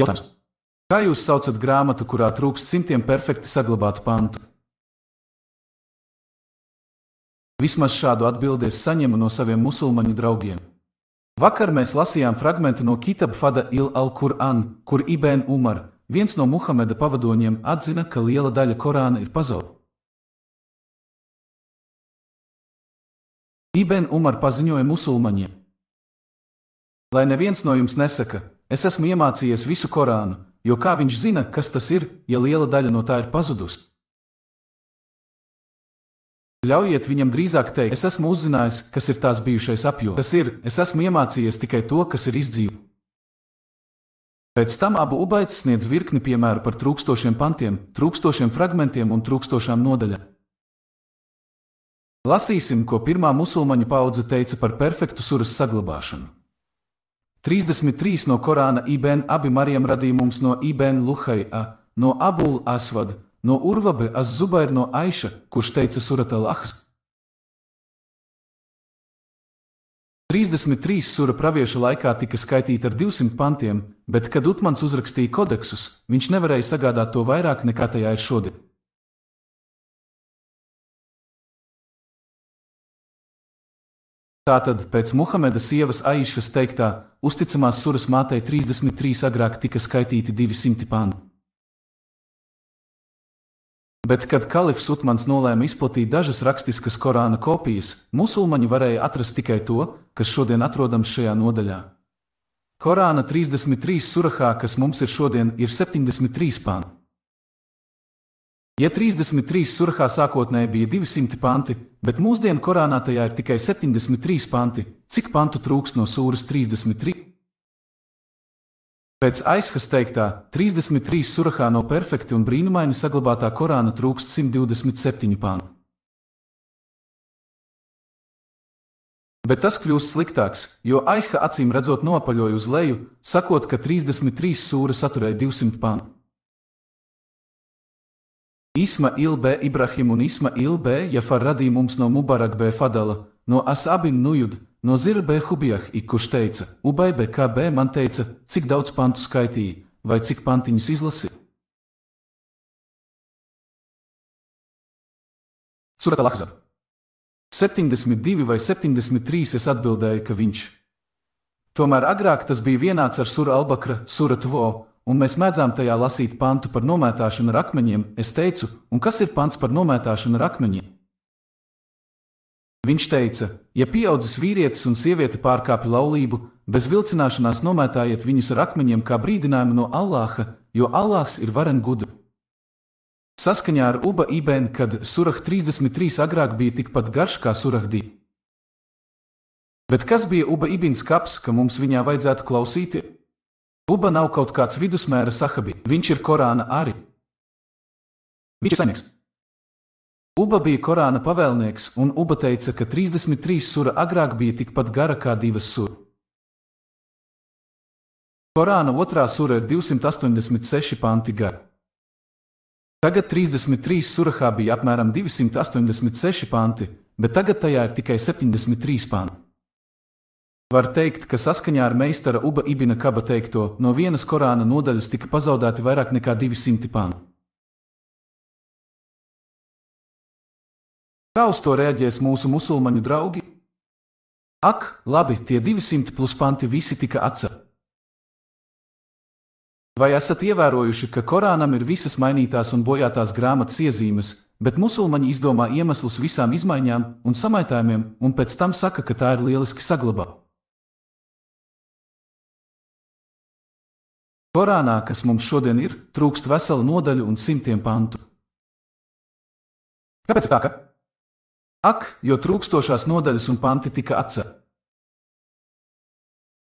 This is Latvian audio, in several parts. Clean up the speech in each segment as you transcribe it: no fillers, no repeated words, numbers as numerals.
Jautājums. Kā jūs saucat grāmatu, kurā trūkst simtiem perfekti saglabātu pantu? Vismaz šādu atbildi es saņemu no saviem musulmaņu draugiem. Vakar mēs lasījām fragmentu no Kitab Fada il al-Qur'an, kur Ibn Umar, viens no Muhameda pavadoņiem, atzina, ka liela daļa Korāna ir pazaudēta. Ibn Umar paziņoja musulmaņiem: lai neviens no jums nesaka, es esmu iemācījies visu Korānu, jo kā viņš zina, kas tas ir, ja liela daļa no tā ir pazudusi? Ļaujiet viņam drīzāk teikt, es esmu uzzinājis, kas ir tās bijušais apjoms. Tas ir, es esmu iemācījies tikai to, kas ir izdzīvots. Pēc tam Abu Ubaids sniedz virkni piemēru par trūkstošiem pantiem, trūkstošiem fragmentiem un trūkstošām nodaļām. Lasīsim, ko pirmā musulmaņu paudze teica par perfektu suras saglabāšanu. 33 no Korāna Ibn Abi Marijam radīja mums no Ibn Luhai'a, no Abul Asvad, no Urvabe az-Zubair, no Aiša, kurš teica surat al-Ahz. 33 sura pravieša laikā tika skaitīta ar 200 pantiem, bet, kad Utmans uzrakstīja kodeksus, viņš nevarēja sagādāt to vairāk nekā tajā ir šodien. Tātad, pēc Muhameda sievas Aišas teiktā, uzticamās suras mātei 33 agrāk tika skaitīti 200 panti. Bet, kad kalifs Utmans nolēma izplatīt dažas rakstiskas Korāna kopijas, musulmaņi varēja atrast tikai to, kas šodien atrodams šajā nodaļā. Korāna 33 surahā, kas mums ir šodien, ir 73 panti. Ja 33 surahā sākotnēji bija 200 panti, bet mūsdienu Korānā tajā ir tikai 73 panti, cik pantu trūkst no sūras 33? Pēc Aishas teiktā, 33 surahā no perfekti un brīnumaini saglabātā Korāna trūkst 127 panti. Bet tas kļūst sliktāks, jo Aiha acīm redzot nopaļoja uz leju, sakot, ka 33 sūra saturēja 200 pantu. Ismail b. Ibrahim un Ismail b. Jafar radīja mums no Mubarak b. Fadala, no Asabin Nujud, no Zir b. Hubijah, kurš teica, Ubay b. K.b. man teica, cik daudz pantu skaitīja, vai cik pantiņus izlasīja. Surat al-Ahzab. 72 vai 73 es atbildēju, ka viņš. Tomēr agrāk tas bija vienāds ar Sura al-Bakra, Surat Vo, un mēs mēdzām tajā lasīt pantu par nomētāšanu ar akmeņiem. Es teicu, un kas ir pants par nomētāšanu ar akmeņiem? Viņš teica, ja pieaudzis vīrietis un sieviete pārkāpj laulību, bez vilcināšanās nomētājiet viņus ar akmeņiem kā brīdinājumu no Allāha, jo Allāhs ir varen gudrs. Saskaņā ar Uba ibn, kad surah 33 agrāk bija tikpat garš kā surah 2. Bet kas bija Uba ibns Kabs, ka mums viņā vajadzētu klausīties? Uba nav kaut kāds vidusmēra sahabi, viņš ir Korāna arī. Viņš ir saimnieks. Uba bija Korāna pavēlnieks, un Uba teica, ka 33 sura agrāk bija tikpat gara kā 2 sura. Korāna otrā sura ir 286 panti gara. Tagad 33 surahā bija apmēram 286 panti, bet tagad tajā ir tikai 73 panti. Var teikt, ka saskaņā ar meistara Uba ibna Kaba teikto, no vienas Korāna nodaļas tika pazaudēti vairāk nekā 200 panti. Kā uz to reaģēs mūsu musulmaņu draugi? Ak, labi, tie 200 plus panti visi tika atcelti. Vai esat ievērojuši, ka Korānam ir visas mainītās un bojātās grāmatas iezīmes, bet musulmaņi izdomā iemeslus visām izmaiņām un samaitājumiem, un pēc tam saka, ka tā ir lieliski saglabāta? Korānā, kas mums šodien ir, trūkst veselu nodaļu un simtiem pantu. Kāpēc tā? Ak, jo trūkstošās nodaļas un panti tika atcelti.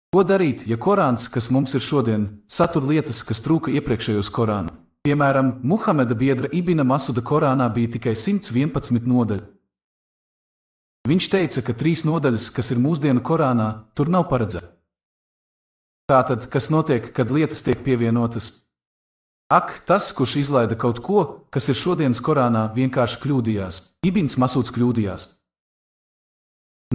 Ko darīt, ja Korāns, kas mums ir šodien, satur lietas, kas trūka iepriekšējos Korāna? Piemēram, Muhameda biedra Ibna Masuda Korānā bija tikai 111 nodaļu. Viņš teica, ka 3 nodaļas, kas ir mūsdienu Korānā, tur nav paredzēta. Tātad, kas notiek, kad lietas tiek pievienotas? Ak, tas, kurš izlaida kaut ko, kas ir šodienas Korānā, vienkārši kļūdījās. Ibns Masuds kļūdījās.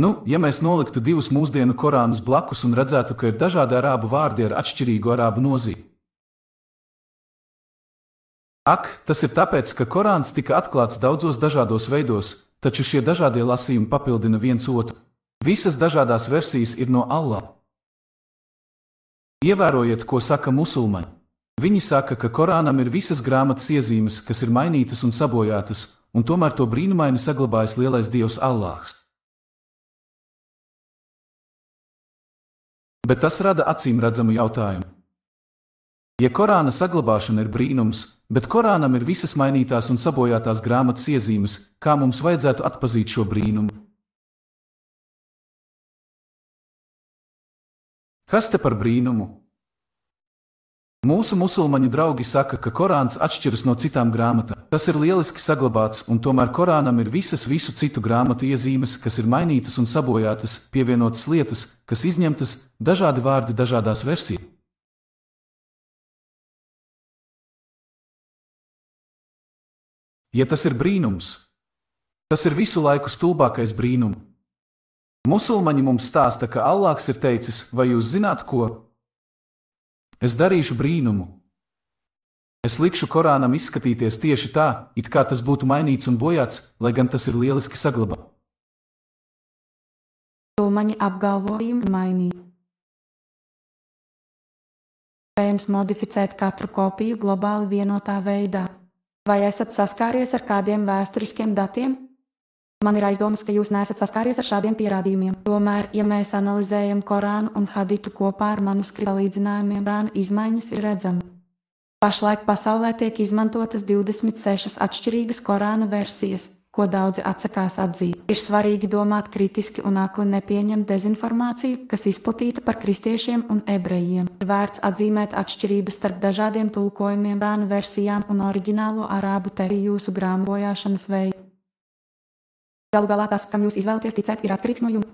Nu, ja mēs noliktu 2 mūsdienu Korānus blakus un redzētu, ka ir dažādi arābu vārdi ar atšķirīgu arābu nozīmi. Ak, tas ir tāpēc, ka Korāns tika atklāts daudzos dažādos veidos, taču šie dažādie lasījumi papildina viens otru. Visas dažādās versijas ir no Allaha. Ievērojiet, ko saka musulmaņi. Viņi saka, ka Korānam ir visas grāmatas iezīmes, kas ir mainītas un sabojātas, un tomēr to brīnumaini saglabājas lielais Dievs Allāhs. Bet tas rada acīmredzamu jautājumu. Ja Korāna saglabāšana ir brīnums, bet Korānam ir visas mainītās un sabojātās grāmatas iezīmes, kā mums vajadzētu atpazīt šo brīnumu? Kas te par brīnumu? Mūsu musulmaņu draugi saka, ka Korāns atšķiras no citām grāmatām. Tas ir lieliski saglabāts, un tomēr Korānam ir visas visu citu grāmatu iezīmes, kas ir mainītas un sabojātas, pievienotas lietas, kas izņemtas, dažādi vārdi dažādās versijās. Ja tas ir brīnums, tas ir visu laiku stulbākais brīnums. Musulmaņi mums stāsta, ka Allāhs ir teicis, vai jūs zināt ko? Es darīšu brīnumu. Es likšu Korānam izskatīties tieši tā, it kā tas būtu mainīts un bojāts, lai gan tas ir lieliski saglabāts. Musulmaņi apgalvojumi mainīt. Iespējams modificēt katru kopiju globāli vienotā veidā. Vai esat saskāries ar kādiem vēsturiskiem datiem? Man ir aizdomas, ka jūs neesat saskāries ar šādiem pierādījumiem. Tomēr, ja mēs analizējam Korānu un haditu kopā ar manuskripta līdzinājumiem, Korāna izmaiņas ir redzamas. Pašlaik pasaulē tiek izmantotas 26 atšķirīgas Korāna versijas, ko daudzi atsakās atzīt. Ir svarīgi domāt kritiski un akli nepieņemt dezinformāciju, kas izplatīta par kristiešiem un ebrejiem. Ir vērts atzīmēt atšķirības starp dažādiem tulkojumiem, Korāna versijām un oriģinālo arābu tekstu jūsu grāmatbojāšanas veidu. Galu galā tas, kam jūs izvēlaties ticēt, ir atkarīgs no jums.